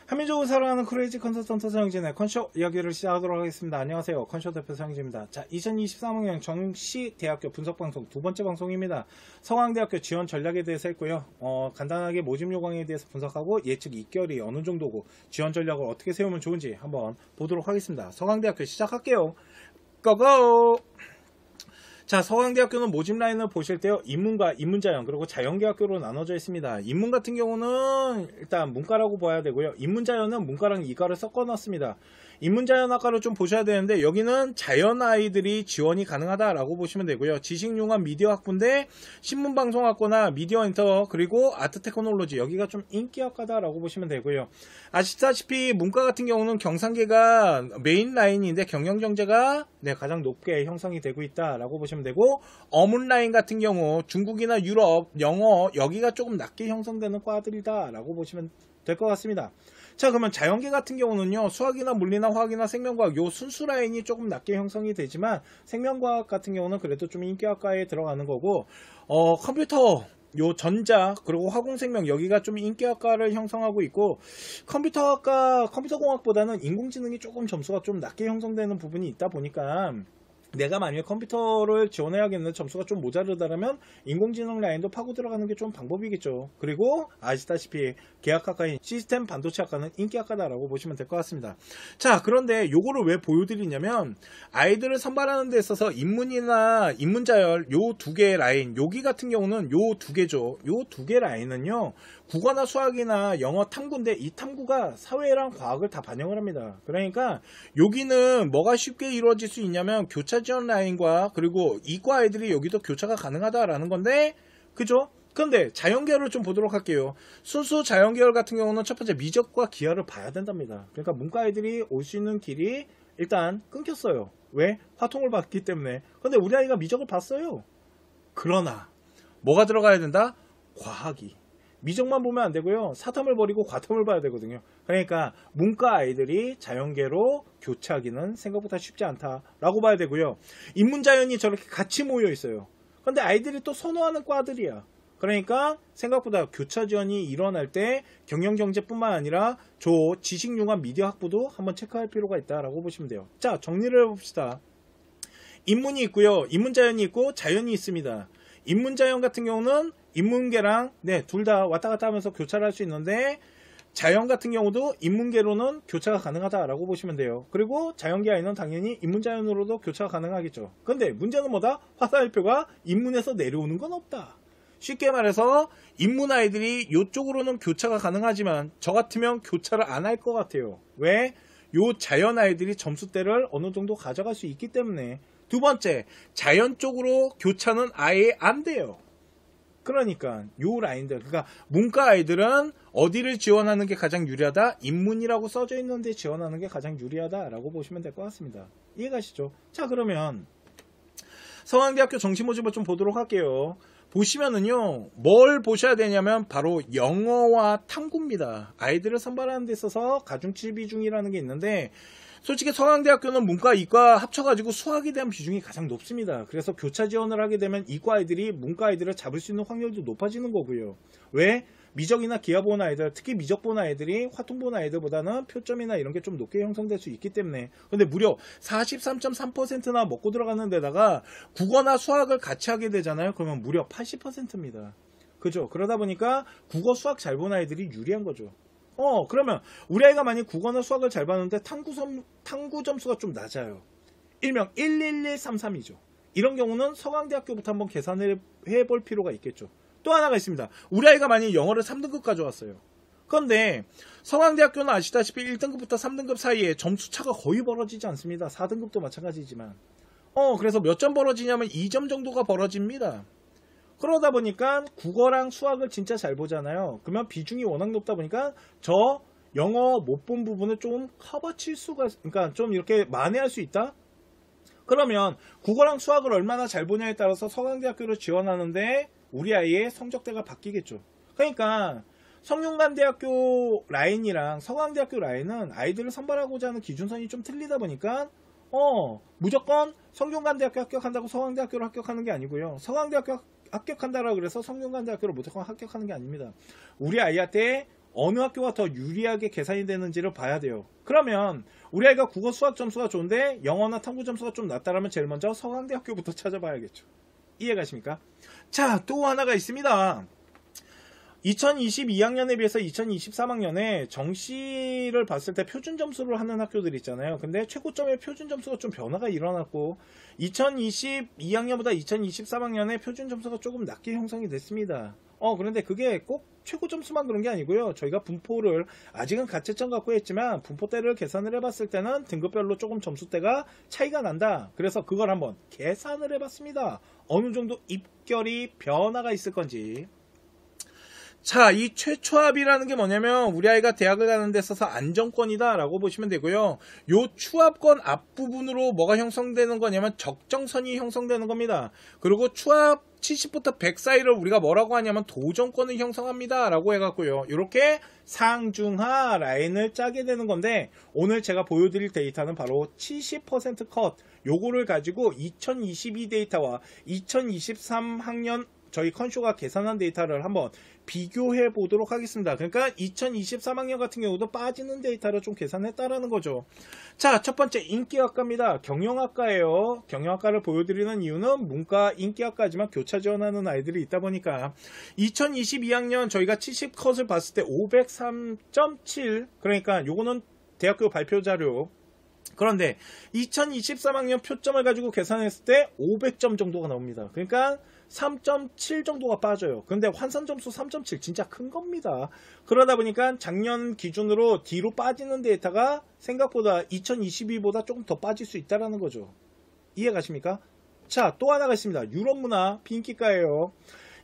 한민족을 사랑하는 크레이지 컨설턴트 서영진의 컨쇼 이야기를 시작하도록 하겠습니다. 안녕하세요. 컨쇼 대표 서영진입니다. 자, 2023학년 정시대학교 분석방송 두 번째 방송입니다. 서강대학교 지원 전략에 대해서 했고요. 간단하게 모집 요강에 대해서 분석하고 예측 2개월이 어느 정도고 지원 전략을 어떻게 세우면 좋은지 한번 보도록 하겠습니다. 서강대학교 시작할게요. 고고! 자, 서강대학교는 모집 라인을 보실 때요, 인문과 인문자연 그리고 자연계학교로 나눠져 있습니다. 인문 같은 경우는 일단 문과라고 봐야 되고요, 인문자연은 문과랑 이과를 섞어 놨습니다. 인문자연학과를 좀 보셔야 되는데 여기는 자연 아이들이 지원이 가능하다라고 보시면 되고요. 지식융합 미디어학부인데 신문방송학과나 미디어엔터 그리고 아트테크놀로지, 여기가 좀 인기학과다라고 보시면 되고요. 아시다시피 문과 같은 경우는 경상계가 메인 라인인데 경영경제가 가장 높게 형성이 되고 있다라고 보시면 되고, 어문 라인 같은 경우 중국이나 유럽, 영어, 여기가 조금 낮게 형성되는 과들이다 라고 보시면 될 것 같습니다. 자, 그러면 자연계 같은 경우는요, 수학이나 물리나 화학이나 생명과학 요 순수 라인이 조금 낮게 형성이 되지만 생명과학 같은 경우는 그래도 좀 인기학과에 들어가는 거고, 컴퓨터, 요 전자 그리고 화공생명, 여기가 좀 인기학과를 형성하고 있고, 컴퓨터공학보다는 인공지능이 조금 점수가 좀 낮게 형성되는 부분이 있다 보니까 내가 만약에 컴퓨터를 지원해야겠는데 점수가 좀 모자르다면 인공지능 라인도 파고 들어가는 게 좀 방법이겠죠. 그리고 아시다시피 계약학과인 시스템 반도체학과는 인기학과다라고 보시면 될 것 같습니다. 자, 그런데 요거를 왜 보여드리냐면, 아이들을 선발하는 데 있어서 인문이나 인문자열 요 두 개의 라인, 여기 같은 경우는 요 두 개죠. 요 두 개 라인은요, 국어나 수학이나 영어 탐구인데 이 탐구가 사회랑 과학을 다 반영을 합니다. 그러니까 여기는 뭐가 쉽게 이루어질 수 있냐면 교차 지원 라인과 그리고 이과 아이들이 여기도 교차가 가능하다라는 건데, 그죠? 그런데 자연계열을 좀 보도록 할게요. 순수 자연계열 같은 경우는 첫 번째 미적과 기하를 봐야 된답니다. 그러니까 문과 아이들이 올 수 있는 길이 일단 끊겼어요. 왜? 화통을 봤기 때문에. 근데 우리 아이가 미적을 봤어요. 그러나 뭐가 들어가야 된다? 과학이. 미적만 보면 안 되고요, 사탐을 버리고 과탐을 봐야 되거든요. 그러니까 문과 아이들이 자연계로 교차하기는 생각보다 쉽지 않다라고 봐야 되고요. 인문자연이 저렇게 같이 모여 있어요. 근데 아이들이 또 선호하는 과들이야. 그러니까 생각보다 교차 지원이 일어날 때 경영경제뿐만 아니라 저 지식융합 미디어학부도 한번 체크할 필요가 있다라고 보시면 돼요. 자, 정리를 해봅시다. 인문이 있고요, 인문자연이 있고 자연이 있습니다. 인문자연 같은 경우는 인문계랑 둘 다 왔다 갔다 하면서 교차를 할 수 있는데, 자연 같은 경우도 인문계로는 교차가 가능하다라고 보시면 돼요. 그리고 자연계 아이는 당연히 인문자연으로도 교차가 가능하겠죠. 근데 문제는 뭐다? 화살표가 인문에서 내려오는 건 없다. 쉽게 말해서 인문 아이들이 이쪽으로는 교차가 가능하지만 저 같으면 교차를 안 할 것 같아요. 왜? 요 자연 아이들이 점수대를 어느 정도 가져갈 수 있기 때문에. 두 번째, 자연 쪽으로 교차는 아예 안 돼요. 그러니까 요 라인들, 그러니까 문과 아이들은 어디를 지원하는 게 가장 유리하다? 인문이라고 써져 있는데 지원하는 게 가장 유리하다라고 보시면 될 것 같습니다. 이해가시죠? 자, 그러면 서강대학교 정시 모집을 좀 보도록 할게요. 보시면은요, 뭘 보셔야 되냐면 바로 영어와 탐구입니다. 아이들을 선발하는 데 있어서 가중치 비중이라는 게 있는데, 솔직히 서강대학교는 문과, 이과 합쳐가지고 수학에 대한 비중이 가장 높습니다. 그래서 교차 지원을 하게 되면 이과 아이들이 문과 아이들을 잡을 수 있는 확률도 높아지는 거고요. 왜? 미적이나 기하 본 아이들, 특히 미적 본 아이들이 화통 본 아이들보다는 표점이나 이런 게 좀 높게 형성될 수 있기 때문에. 근데 무려 43.3%나 먹고 들어가는 데다가 국어나 수학을 같이 하게 되잖아요. 그러면 무려 80%입니다. 그죠? 그러다 보니까 국어, 수학 잘 본 아이들이 유리한 거죠. 그러면 우리 아이가 만약 국어나 수학을 잘 봤는데 탐구 점수가 좀 낮아요. 일명 11133이죠. 이런 경우는 서강대학교부터 한번 계산을 해볼 필요가 있겠죠. 또 하나가 있습니다. 우리 아이가 만약 영어를 3등급 가져왔어요. 그런데 서강대학교는 아시다시피 1등급부터 3등급 사이에 점수 차가 거의 벌어지지 않습니다. 4등급도 마찬가지지만. 그래서 몇 점 벌어지냐면 2점 정도가 벌어집니다. 그러다 보니까 국어랑 수학을 진짜 잘 보잖아요. 그러면 비중이 워낙 높다 보니까 저 영어 못 본 부분을 좀 커버칠 수가, 그러니까 좀 이렇게 만회할 수 있다? 그러면 국어랑 수학을 얼마나 잘 보냐에 따라서 서강대학교를 지원하는데 우리 아이의 성적대가 바뀌겠죠. 그러니까 성균관대학교 라인이랑 서강대학교 라인은 아이들을 선발하고자 하는 기준선이 좀 틀리다 보니까 무조건 성균관대학교 합격한다고 서강대학교로 합격하는 게 아니고요. 서강대학교 합격한다라고 그래서 성균관대학교를 무조건 합격하는 게 아닙니다. 우리 아이한테 어느 학교가 더 유리하게 계산이 되는지를 봐야 돼요. 그러면 우리 아이가 국어 수학 점수가 좋은데 영어나 탐구 점수가 좀 낮다라면 제일 먼저 서강대학교부터 찾아봐야겠죠. 이해가십니까? 자, 또 하나가 있습니다. 2022학년에 비해서 2023학년에 정시를 봤을 때 표준 점수를 하는 학교들이 있잖아요. 근데 최고점의 표준 점수가 좀 변화가 일어났고 2022학년보다 2023학년에 표준 점수가 조금 낮게 형성이 됐습니다. 그런데 그게 꼭 최고 점수만 그런 게 아니고요. 저희가 분포를 아직은 가채점 갖고 했지만 분포대를 계산을 해봤을 때는 등급별로 조금 점수대가 차이가 난다. 그래서 그걸 한번 계산을 해봤습니다. 어느 정도 입결이 변화가 있을 건지. 자, 이 최초합이라는 게 뭐냐면 우리 아이가 대학을 가는 데 있어서 안정권이다 라고 보시면 되고요. 요 추합권 앞부분으로 뭐가 형성되는 거냐면 적정선이 형성되는 겁니다. 그리고 추합 70부터 100 사이를 우리가 뭐라고 하냐면 도정권을 형성합니다 라고 해갖고요. 이렇게 상중하 라인을 짜게 되는 건데 오늘 제가 보여드릴 데이터는 바로 70% 컷, 요거를 가지고 2022 데이터와 2023학년 저희 컨쇼가 계산한 데이터를 한번 비교해 보도록 하겠습니다. 그러니까 2023학년 같은 경우도 빠지는 데이터를 좀 계산했다라는 거죠. 자, 첫 번째 인기학과입니다. 경영학과예요. 경영학과를 보여드리는 이유는 문과 인기학과지만 교차 지원하는 아이들이 있다 보니까 2022학년 저희가 70컷을 봤을 때 503.7, 그러니까 요거는 대학교 발표 자료. 그런데 2023학년 표점을 가지고 계산했을 때 500점 정도가 나옵니다. 그러니까 3.7 정도가 빠져요. 근데 환산 점수 3.7 진짜 큰 겁니다. 그러다 보니까 작년 기준으로 뒤로 빠지는 데이터가 생각보다 2022보다 조금 더 빠질 수 있다는 거죠. 이해 가십니까? 자, 또 하나가 있습니다. 유럽 문화 비인기과예요.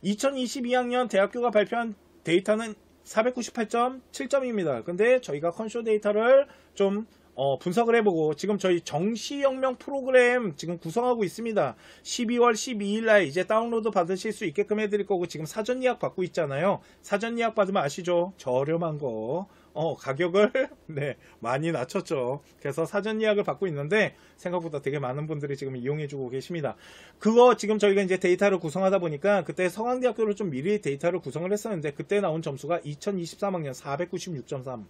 2022학년 대학교가 발표한 데이터는 498.7점입니다. 근데 저희가 컨쇼 데이터를 좀 분석을 해보고 지금 저희 정시혁명 프로그램 지금 구성하고 있습니다. 12월 12일날 이제 다운로드 받으실 수 있게끔 해드릴 거고 지금 사전 예약 받고 있잖아요. 사전 예약 받으면 아시죠? 저렴한 거. 가격을 네, 많이 낮췄죠. 그래서 사전 예약을 받고 있는데 생각보다 되게 많은 분들이 지금 이용해주고 계십니다. 그거 지금 저희가 이제 데이터를 구성하다 보니까 그때 서강대학교를 좀 미리 데이터를 구성을 했었는데 그때 나온 점수가 2023학년 496.3.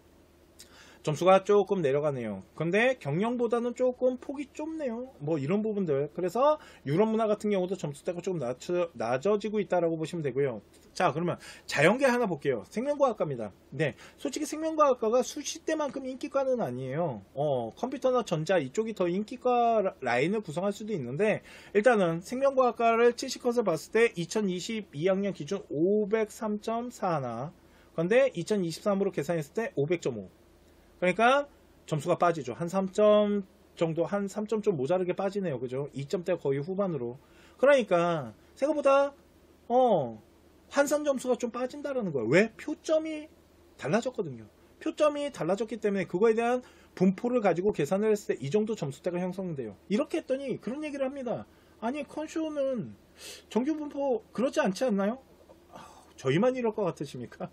점수가 조금 내려가네요. 근데 경영보다는 조금 폭이 좁네요. 뭐 이런 부분들. 그래서 유럽 문화 같은 경우도 점수대가 조금 낮아지고 있다라고 보시면 되고요. 자, 그러면 자연계 하나 볼게요. 생명과학과입니다. 네, 솔직히 생명과학과가 수시대만큼 인기과는 아니에요. 컴퓨터나 전자 이쪽이 더 인기과 라인을 구성할 수도 있는데 일단은 생명과학과를 70컷을 봤을 때 2022학년 기준 503.41. 그런데 2023으로 계산했을 때 500.5. 그러니까 점수가 빠지죠. 한 3점 정도, 한 3점 좀 모자르게 빠지네요. 그죠? 2점대 거의 후반으로. 그러니까 생각보다 환산 점수가 좀 빠진다라는 거예요. 왜? 표점이 달라졌거든요. 표점이 달라졌기 때문에 그거에 대한 분포를 가지고 계산을 했을 때 이 정도 점수대가 형성돼요. 이렇게 했더니 그런 얘기를 합니다. 아니, 컨쇼는 정규 분포 그러지 않지 않나요? 저희만 이럴 것 같으십니까?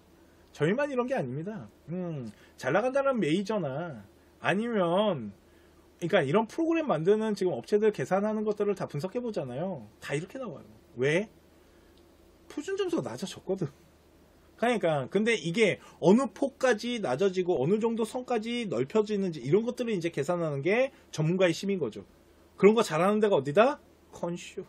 저희만 이런 게 아닙니다. 잘 나간다는 메이저나 아니면 그러니까 이런 프로그램 만드는 지금 업체들 계산하는 것들을 다 분석해 보잖아요. 다 이렇게 나와요. 왜? 표준 점수가 낮아졌거든. 그러니까 근데 이게 어느 폭까지 낮아지고 어느 정도 선까지 넓혀지는지 이런 것들을 이제 계산하는 게 전문가의 힘인 거죠. 그런 거 잘하는 데가 어디다? 컨쇼.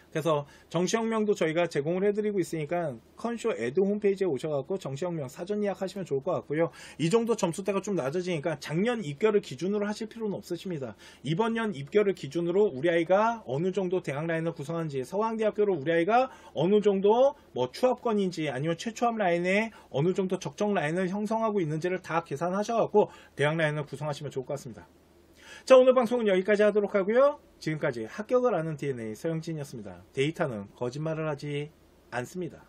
그래서 정시혁명도 저희가 제공을 해드리고 있으니까 컨쇼 에드 홈페이지에 오셔갖고 정시혁명 사전 예약하시면 좋을 것 같고요. 이 정도 점수대가 좀 낮아지니까 작년 입결을 기준으로 하실 필요는 없으십니다. 이번 년 입결을 기준으로 우리 아이가 어느 정도 대학 라인을 구성한지, 서강대학교로 우리 아이가 어느 정도 뭐 추합권인지 아니면 최초합 라인에 어느 정도 적정 라인을 형성하고 있는지를 다 계산하셔갖고 대학 라인을 구성하시면 좋을 것 같습니다. 자, 오늘 방송은 여기까지 하도록 하고요. 지금까지 합격을 아는 DNA 서영진이었습니다. 데이터는 거짓말을 하지 않습니다.